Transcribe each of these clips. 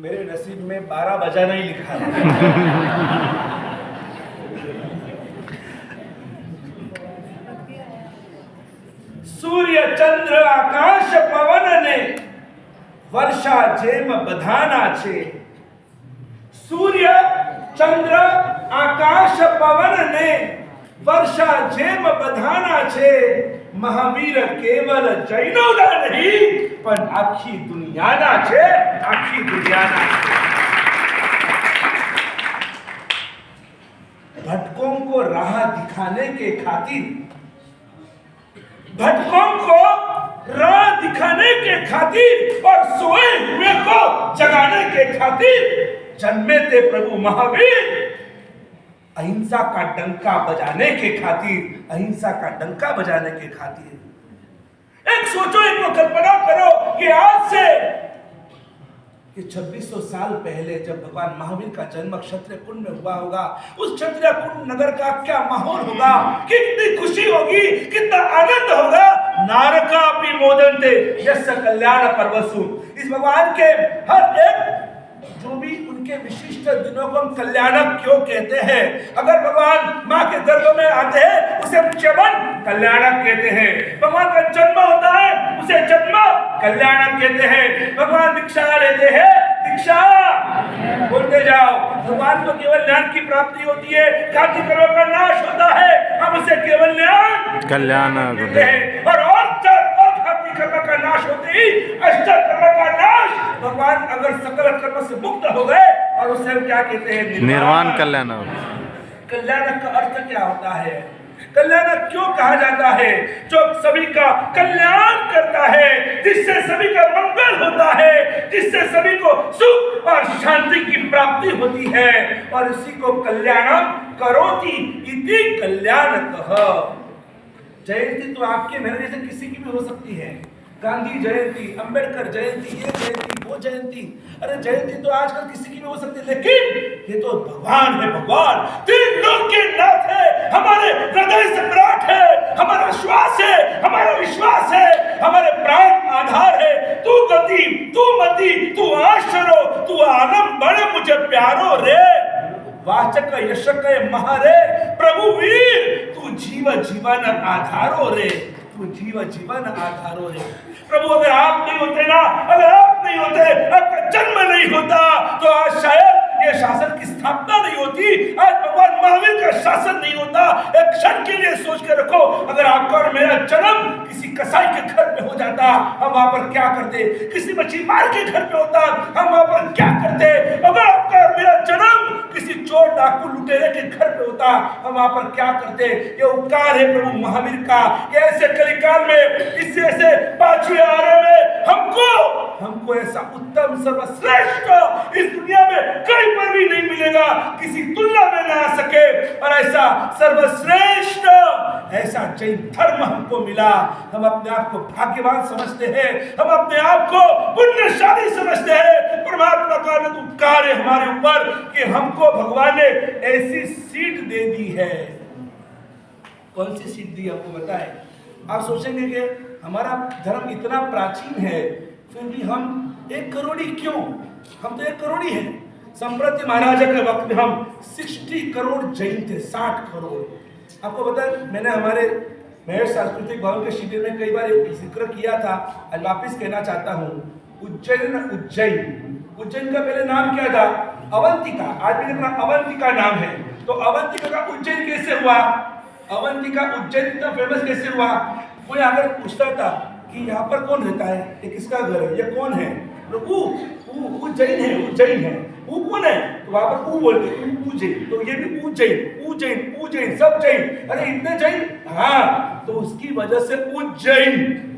मेरे नसीब में 12 बजा नहीं लिखा है। सूर्य चंद्र आकाश पवन ने वर्षा जेम बधाना छे। सूर्य चंद्र आकाश पवन ने वर्षा जेम बधाना छे। महावीर केवल जैनोदा नहीं पण आखी दुनियाना छे, आखी दुनियाना छे। भटकों को राह दिखाने के खातिर, भटकों को राह दिखाने के खातिर और सोए हुए को जगाने के खातिर जन्मे थे प्रभु महावीर। अहिंसा का डंका बजाने के खातिर, अहिंसा का डंका बजाने के खातिर। एक सोचो, एक कल्पना करो कि आज से 2600 साल पहले जब भगवान महावीर का जन्म क्षत्रिय कुंड में हुआ होगा, उस क्षत्रिय कुंड नगर का क्या माहौल होगा, कितनी खुशी होगी, कितना आनंद होगा। नारकापि मोदन्ते यस्य कल्याण पर्वसु। इस भगवान के हर एक जो भी उनके विशिष्ट दिनों को हम कल्याणक क्यों कहते हैं? अगर भगवान माँ के गर्भ में आते हैं उसे हम च्यवन कल्याणक कहते हैं। भगवान का जन्म होता है उसे जन्म कल्याणक कहते हैं। भगवान दीक्षा लेते हैं, दीक्षा बोलते जाओ। भगवान को केवल ज्ञान की प्राप्ति होती है, घाती कर्मों का नाश होता है, हम उसे केवल ज्ञान कल्याण कहते हैं। और घाती कर्म का नाश होते ही अष्ट कर्म का नाश। भगवान अगर सकल कर्म से मुक्त हो गए और उसे हम क्या कहते हैं? निर्वाण कल्याण। कल्याणक का अर्थ क्या होता है? कल्याणक क्यों कहा जाता है? जो सभी का कल्याण करता है, जिससे सभी का मंगल होता है, जिससे सभी को सुख और शांति की प्राप्ति होती है, और इसी को कल्याणम करोति इति कल्याणकः। जयंती तो आपके मेरे जैसे किसी की भी हो सकती है। गांधी जयंती, अंबेडकर जयंती, ये जयंती, वो जयंती। अरे जयंती तो आजकल किसी की भी हो सकती है, लेकिन ये तो भगवान है। भगवान तीन लोक के नाथ है, हमारे हृदय सम्राट है, हमारा श्वास है, हमारा विश्वास है, हमारे प्राण आधार है। तू गति, तू मति, तू आश्रो, तू आलम बड़े मुझे प्यारो रे। वाचक यशक महारे प्रभु वीर, तू जीव जीवन आधारो रे, तू जीव जीवन आधारो रे। प्रभु अगर आप नहीं होते ना, अगर आप नहीं होते, आपका जन्म नहीं होता, तो आज शायद ये शासन की स्थापना नहीं होती, आज भगवान महावीर का शासन नहीं होता। एक क्षण के लिए सोच के रखो, अगर आपका और मेरा जन्म किसी कसाई के घर पे हो जाता, हम वहां पर क्या करते? किसी मछली मार के घर पे होता, हम वहां पर क्या करते? अगर आपका और मेरा जन्म किसी चोर डाकू लुटेरे के घर पे होता, हम वहां पर क्या करते? ये उपकार है प्रभु महावीर का। ये ऐसे कलिकाल में, इससे ऐसे पांचवें आरे में हमको ऐसा उत्तम सर्वश्रेष्ठ इस दुनिया में कहीं पर भी नहीं मिलेगा, किसी तुलना में ना आ सके। और ऐसा सर्वश्रेष्ठ, ऐसा जैन धर्म हमको मिला। हम अपने आप को भाग्यवान समझते हैं, हम अपने आप को पुण्यशाली समझते हैं। परमात्मा का उपकार है हमारे ऊपर कि हमको भगवान ने ऐसी सीट दे दी है। कौन सी सीट दी आपको बताए? आप सोचेंगे कि हमारा धर्म इतना प्राचीन है, फिर भी हम 1 करोड़ी क्यों? हम तो 1 करोड़ी हैं। संप्रति महाराजा के वक्त में हम 60 करोड़ जैन थे, 60 करोड़। आपको पता है, मैंने हमारे महर्ष सांस्कृतिक भवन के शिविर में कई बार एक जिक्र किया था, आज वापिस कहना चाहता हूँ। उज्जैन का पहले नाम क्या था? अवंतिका। आज भी देखना अवंतिका नाम है। तो अवंतिका का उज्जैन कैसे हुआ? अवंतिका उज्जैन इतना फेमस कैसे हुआ? कोई अगर पूछता था कि यहाँ पर कौन रहता है, ये किसका घर है, ये कौन है, तो उज्जैन है, उज्जैन है। वो कौन है? तो वहां पर ऊ बोलते, उज्जैन। तो ये भी उज्जैन, उज्जैन, उज्जैन, सब जैन। अरे इतने जैन? हाँ, तो उसकी वजह से उज्जैन,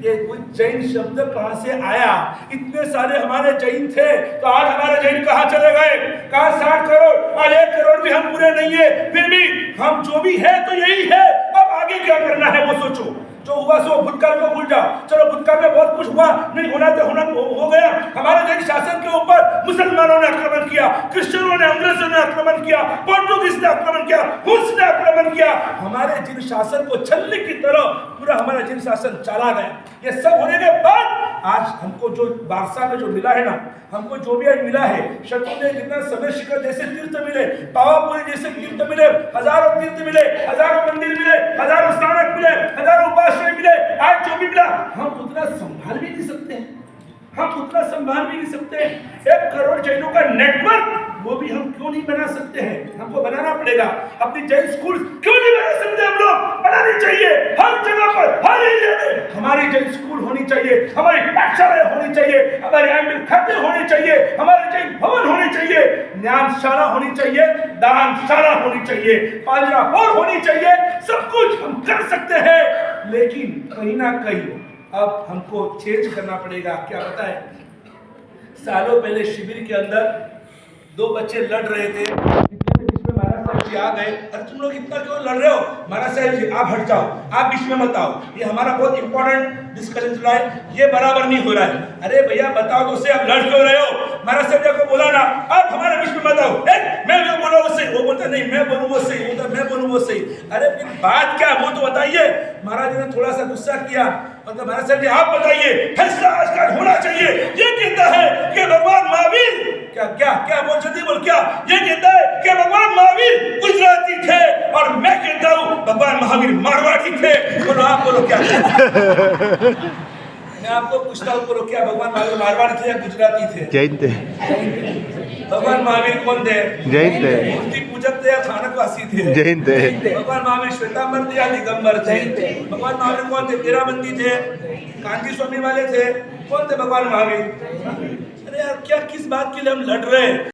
ये उज्जैन शब्द कहां से आया? इतने सारे हमारे जैन थे, तो आज हमारे जैन कहां चले गए? कहां 60 करोड़? आज 1 करोड़ भी हम पूरे नहीं है, फिर भी हम जो भी है तो यही है। अब आगे क्या करना है वो सोचो। जो हुआ सो भूतकाल को भूल जाओ। चलो भूतकाल में बहुत कुछ हुआ, नहीं होना तो होना हो गया। हमारे जैन शासन के ऊपर मुसलमानों ने आक्रमण किया, क्रिश्चियनों ने, अंग्रेजों ने आक्रमण किया, पोर्टुगीज ने आक्रमण किया, रूस ने आक्रमण किया, हमारे जिन शासन को छलनी की तरह पूरा हमारा जिन शासन चला गया। ये सब होने के बाद आज हमको जो बादशाह में जो मिला है ना, हमको जो भी आज मिला है, शत्रुंजय जितना समय शिखर जैसे तीर्थ मिले, पावापुरी जैसे तीर्थ मिले, हजारों तीर्थ मिले, हजारों मंदिर मिले, हजारों स्नानक मिले, हजारों उपाश्रय मिले, आज जो भी मिला हम उतना संभाल भी नहीं सकते हैं, हम उतना संभाल भी नहीं सकते हैं। 1 करोड़ जैनों का नेटवर्क वो भी हम क्यों नहीं बना सकते हैं? हमको बनाना पड़ेगा। अपनी जैन स्कूल क्यों नहीं बना सकते? हम लोग बनानी चाहिए। हर जगह पर, हर एरिया में हमारी जैन स्कूल होनी चाहिए, हमारी पाठशाला होनी चाहिए, हमारे आंगन खाते होने चाहिए, हमारे जैन भवन होने चाहिए, ज्ञानशाला होनी चाहिए, दानशाला होनी चाहिए, पांजरापोर होनी चाहिए। सब कुछ हम कर सकते हैं, लेकिन कहीं ना कहीं अब हमको चेंज करना पड़ेगा। क्या पता है, सालों पहले शिविर के अंदर 2 बच्चे लड़ रहे थे, बीच में महाराज साहब जी आ गए, अरे तुम लोग इतना क्यों लड़ रहे हो? महाराज साहब जी आप हट जाओ, आप बीच में मत आओ, ये हमारा बहुत इंपॉर्टेंट डिस्कशन चल रहा है, ये बराबर नहीं हो रहा है। अरे भैया बताओ तो से आप लड़ क्यों रहे हो? महाराज साहब जी को बोला ना, आप हमारे बीच में मत आओ, मैं जो बोला वो सही, वो बोलता नहीं मैं बोलूँ वो सही, बोलता मैं बोलूँ वो सही। अरे फिर बात क्या वो तो बताइए। महाराज जी ने थोड़ा सा गुस्सा किया, मतलब महाराज साहब जी आप बताइए, फैसला आज का होना चाहिए। ये कहता है कि भगवान महावीर क्या क्या क्या बोल जल्दी बोल क्या, ये कहता है कि भगवान महावीर गुजराती थे और मैं कहता हूँ भगवान महावीर मारवाड़ी थे। बोलो आप बोलो क्या? मैं आपको पूछता हूँ, बोलो क्या भगवान महावीर मारवाड़ी थे या गुजराती थे? जैन थे। भगवान महावीर कौन थे? जैन थे। मूर्ति पूजक थे या थानकवासी थे? जैन थे। भगवान महावीर श्वेतांबर थे या दिगंबर थे? भगवान महावीर कौन थे? तेराबंदी थे, कांची स्वामी वाले थे? कौन थे भगवान महावीर? अरे यार क्या किस बात के लिए हम लड़ रहे हैं?